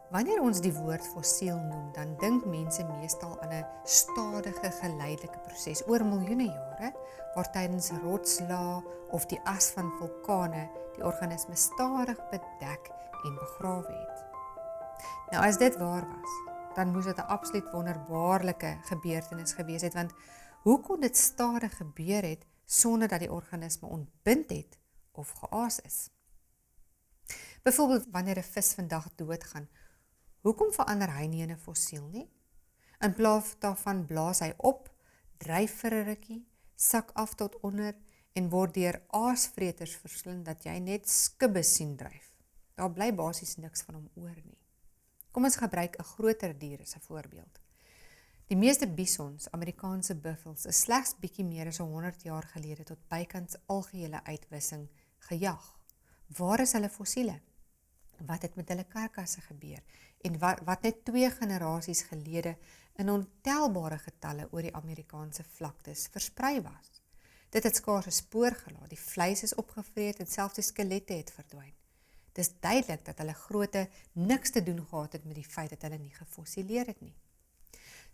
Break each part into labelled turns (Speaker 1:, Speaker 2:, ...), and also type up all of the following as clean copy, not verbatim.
Speaker 1: Wanneer ons die woord fossiel noem, dan dink mense meestal aan 'n stadige, geleidelike proses oor miljoene jare, waar tydens rotslae of die as van vulkane die organisme stadig bedek en begrawe het. Nou as dit waar was, dan moes dit 'n absoluut wonderbaarlike gebeurtenis gewees het, want hoe kon dit stadig gebeur het sonder dat die organisme ontbind het of geaas is? Byvoorbeeld wanneer 'n vis vandag doodgaan, hoekom verander hy nie in 'n fossiel nie? In plaas daarvan blaas hy op, dryf vir 'n rukkie, sak af tot onder en word deur aasvreters verslind dat jy net skibbes sien dryf. Daar bly basies niks van hom oor nie. Kom ons gebruik 'n groter dier as 'n voorbeeld. Die meeste bisons, Amerikaanse buffels, is slegs bietjie meer as 100 jaar gelede tot bykans algehele uitwissing gejag. Waar is hulle fossiele? Wat het met hulle karkasse gebeur? En wat net 2 generasies gelede in ontelbare getalle oor die Amerikaanse vlaktes versprei was? Dit het skaars 'n spoor gelaat, die vleis is opgevreet en selfs die skelette het verdwyn. Dis duidelik dat hulle grootte niks te doen gehad het met die feit dat hulle nie gefossileer het nie.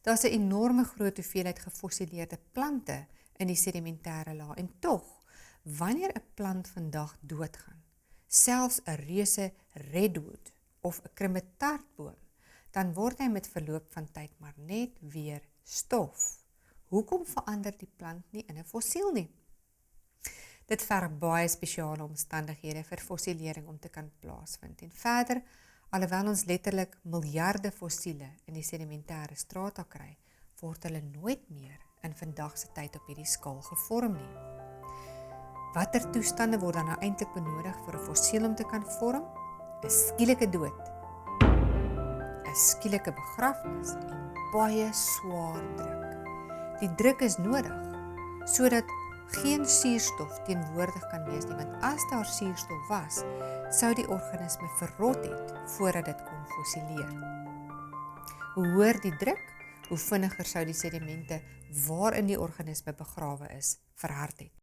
Speaker 1: Daar's 'n enorme groot hoeveelheid gefossileerde plante in die sedimentêre laag en tog, wanneer 'n plant vandag doodgaan, selfs 'n reuse redwood of 'n krummetartboom, dan word hy met verloop van tyd maar net weer stof. Hoekom verander die plant nie in 'n fossiel nie? Dit verg baie spesiale omstandighede vir fossilering om te kan plaasvind. En verder, alhoewel ons letterlik miljarde fossiele in die sedimentêre strata kry, word hulle nooit meer in vandag se tyd op hierdie skaal gevorm nie. Watter toestande word dan nou eintlik benodig vir 'n fossiel om te kan vorm? 'n skielike dood, 'n skielike begrafnis en baie swaar druk. Die druk is nodig sodat geen suurstof teenwoordig kan wees nie, want as daar suurstof was, sou die organisme verrot het voordat dit kon fossileer. Hoe hoër die druk, hoe vinniger sou die sedimente waarin die organisme begrawe is, verhard het.